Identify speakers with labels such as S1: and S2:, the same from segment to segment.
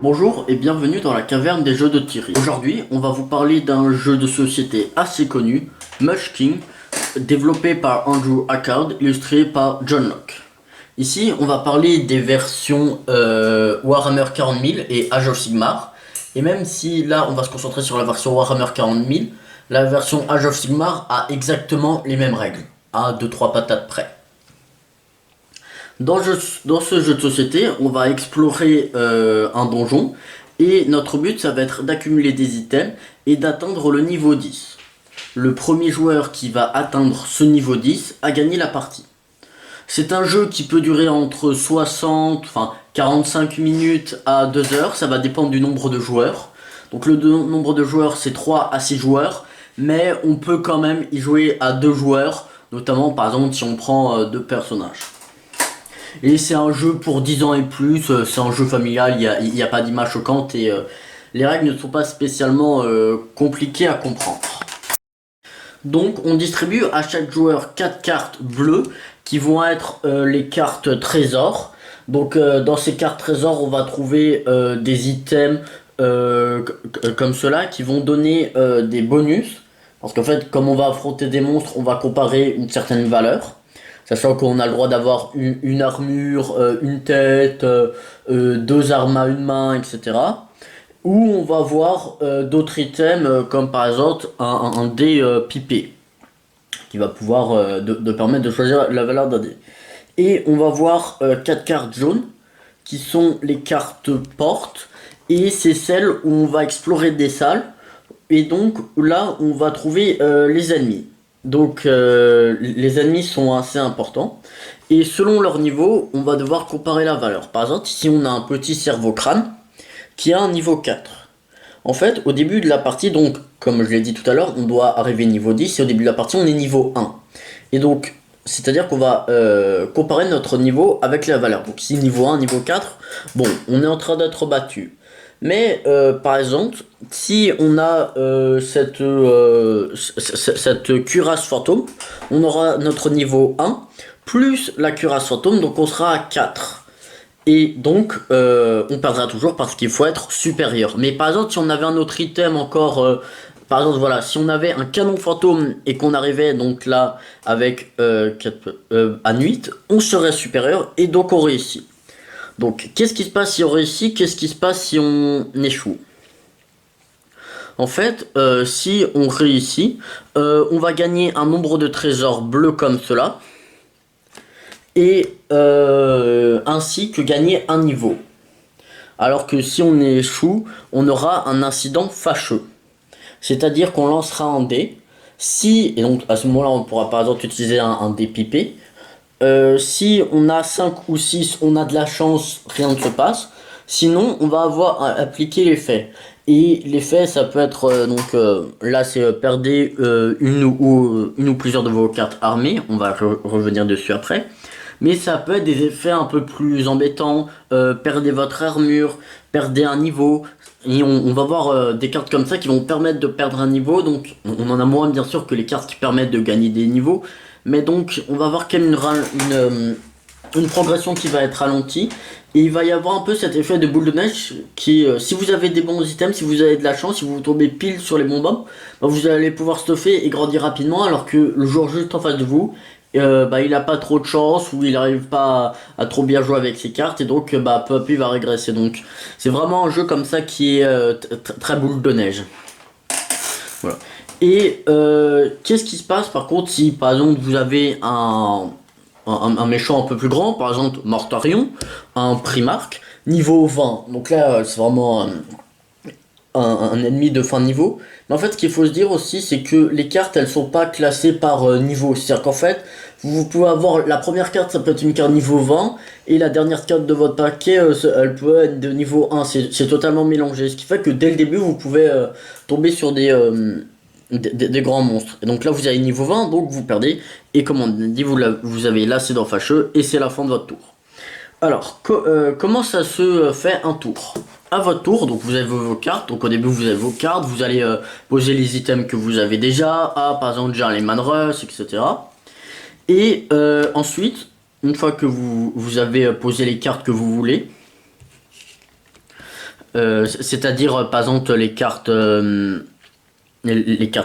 S1: Bonjour et bienvenue dans la caverne des jeux de Thierry. Aujourd'hui, on va vous parler d'un jeu de société assez connu, Munchkin, développé par Andrew Ackard, illustré par John Locke. Ici, on va parler des versions Warhammer 40 000 et Age of Sigmar. Et même si là, on va se concentrer sur la version Warhammer 40 000, la version Age of Sigmar a exactement les mêmes règles, à 2-3 patates près. Dans ce jeu de société, on va explorer un donjon et notre but ça va être d'accumuler des items et d'atteindre le niveau 10. Le premier joueur qui va atteindre ce niveau 10 a gagné la partie. C'est un jeu qui peut durer entre 45 minutes à 2 heures, ça va dépendre du nombre de joueurs. Donc le nombre de joueurs c'est 3 à 6 joueurs, mais on peut quand même y jouer à 2 joueurs, notamment par exemple si on prend 2 personnages. Et c'est un jeu pour 10 ans et plus, c'est un jeu familial, il n'y a pas d'image choquante et les règles ne sont pas spécialement compliquées à comprendre. Donc on distribue à chaque joueur 4 cartes bleues qui vont être les cartes trésors. Donc dans ces cartes trésors on va trouver des items comme cela qui vont donner des bonus. Parce qu'en fait comme on va affronter des monstres on va comparer une certaine valeur. Sachant qu'on a le droit d'avoir une armure, une tête, 2 armes à une main, etc. Ou on va voir d'autres items comme par exemple un dé pipé qui va pouvoir de permettre de choisir la valeur d'un dé. Et on va voir 4 cartes jaunes qui sont les cartes portes et c'est celles où on va explorer des salles et donc là on va trouver les ennemis. Donc les ennemis sont assez importants et selon leur niveau on va devoir comparer la valeur. Par exemple ici on a un petit cerveau crâne qui a un niveau 4. En fait au début de la partie, donc comme je l'ai dit tout à l'heure, on doit arriver niveau 10 et au début de la partie on est niveau 1. Et donc c'est à dire qu'on va comparer notre niveau avec la valeur. Donc ici niveau 1, niveau 4, bon on est en train d'être battu. Mais par exemple, si on a cette cuirasse fantôme, on aura notre niveau 1 plus la cuirasse fantôme, donc on sera à 4. Et donc on perdra toujours parce qu'il faut être supérieur. Mais par exemple, si on avait un autre item encore, par exemple, voilà, si on avait un canon fantôme et qu'on arrivait donc là avec à 8, on serait supérieur et donc on réussit. Donc, qu'est-ce qui se passe si on réussit? Qu'est-ce qui se passe si on échoue? En fait, si on réussit, on va gagner un nombre de trésors bleus comme cela. Et ainsi que gagner un niveau. Alors que si on échoue, on aura un incident fâcheux. C'est-à-dire qu'on lancera un dé. Et donc à ce moment-là, on pourra par exemple utiliser un dé pipé. Si on a 5 ou 6, on a de la chance, rien ne se passe. Sinon, on va avoir à appliquer l'effet. Et l'effet, ça peut être, là c'est perdez une ou plusieurs de vos cartes armées. On va revenir dessus après. Mais ça peut être des effets un peu plus embêtants. Perdez votre armure, perdez un niveau. Et on va voir des cartes comme ça qui vont permettre de perdre un niveau. Donc on en a moins bien sûr que les cartes qui permettent de gagner des niveaux. Mais donc on va voir qu'il y a une progression qui va être ralentie. Et il va y avoir un peu cet effet de boule de neige qui, si vous avez des bons items, si vous avez de la chance, si vous tombez pile sur les bons bombes, bah, vous allez pouvoir stuffer et grandir rapidement. Alors que le joueur juste en face de vous, il n'a pas trop de chance ou il n'arrive pas à trop bien jouer avec ses cartes. Et donc peu à peu il va régresser. Donc c'est vraiment un jeu comme ça qui est très boule de neige. Voilà. Et qu'est-ce qui se passe par contre si par exemple vous avez un méchant un peu plus grand, par exemple Mortarion, un Primarque, niveau 20. Donc là c'est vraiment un ennemi de fin de niveau. Mais en fait ce qu'il faut se dire aussi c'est que les cartes elles sont pas classées par niveau. C'est-à-dire qu'en fait vous pouvez avoir la première carte, ça peut être une carte niveau 20 et la dernière carte de votre paquet elle peut être de niveau 1. C'est totalement mélangé. Ce qui fait que dès le début vous pouvez tomber sur des grands monstres. Et donc là vous avez niveau 20, donc vous perdez. Et comme on dit, vous avez l'incident fâcheux et c'est la fin de votre tour. Alors, comment ça se fait un tour? À votre tour, donc vous avez vos cartes. Donc au début vous avez vos cartes, vous allez poser les items que vous avez déjà. Ah, par exemple déjà les Manrus, etc. Et ensuite, une fois que vous avez posé les cartes que vous voulez, c'est-à-dire par exemple les cartes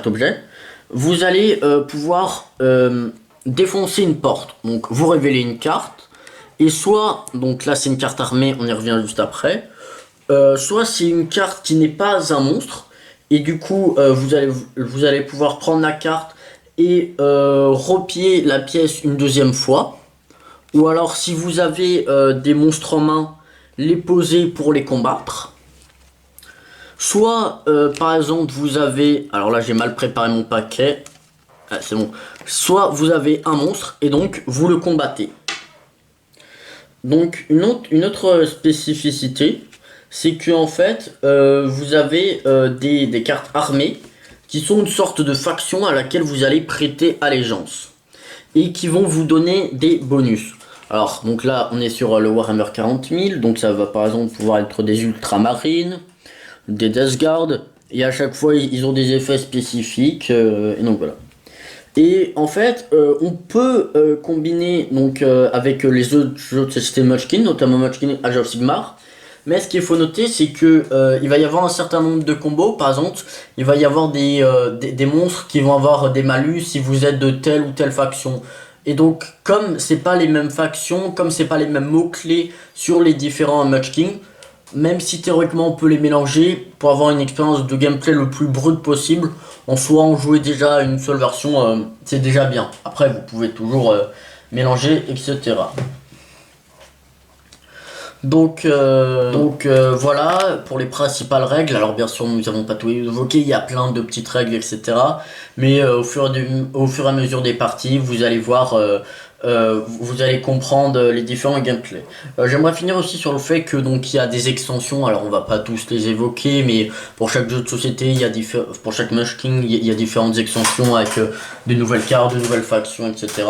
S1: objets, vous allez pouvoir défoncer une porte. Donc vous révélez une carte, et soit, donc là c'est une carte armée, on y revient juste après, soit c'est une carte qui n'est pas un monstre, et du coup vous allez pouvoir prendre la carte et repier la pièce une deuxième fois. Ou alors si vous avez des monstres en main, les poser pour les combattre. Soit par exemple vous avez, alors là j'ai mal préparé mon paquet, ah, c'est bon. Soit vous avez un monstre et donc vous le combattez. Donc une autre spécificité, c'est que en fait vous avez des cartes armées qui sont une sorte de faction à laquelle vous allez prêter allégeance et qui vont vous donner des bonus. Alors donc là on est sur le Warhammer 40 000, donc ça va par exemple pouvoir être des ultramarines, des Death Guard, et à chaque fois ils ont des effets spécifiques, et donc voilà. Et en fait, on peut combiner donc avec les autres jeux de société Munchkin, notamment Munchkin Age of Sigmar. Mais ce qu'il faut noter, c'est que il va y avoir un certain nombre de combos. Par exemple, il va y avoir des monstres qui vont avoir des malus si vous êtes de telle ou telle faction. Et donc, comme c'est pas les mêmes factions, comme c'est pas les mêmes mots-clés sur les différents Munchkin, même si théoriquement on peut les mélanger pour avoir une expérience de gameplay le plus brute possible, en soi en jouer déjà une seule version, c'est déjà bien. Après vous pouvez toujours mélanger, etc. Donc voilà pour les principales règles. Alors bien sûr nous n'avons pas tout évoqué, il y a plein de petites règles, etc. Mais au fur et à mesure des parties, vous allez voir, vous allez comprendre les différents gameplays. J'aimerais finir aussi sur le fait que donc il y a des extensions. Alors on va pas tous les évoquer, mais pour chaque jeu de société, pour chaque Munchkin, il y a différentes extensions avec de nouvelles cartes, de nouvelles factions, etc.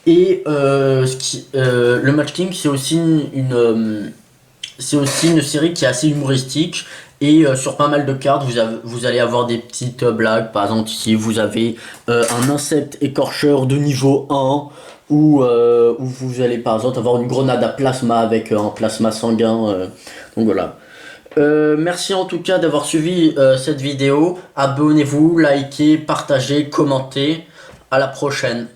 S1: Et le Match King, c'est aussi c'est aussi une série qui est assez humoristique. Et sur pas mal de cartes, vous allez avoir des petites blagues. Par exemple, ici, vous avez un insecte écorcheur de niveau 1. Ou vous allez par exemple avoir une grenade à plasma avec un plasma sanguin. Donc voilà. Merci en tout cas d'avoir suivi cette vidéo. Abonnez-vous, likez, partagez, commentez. À la prochaine.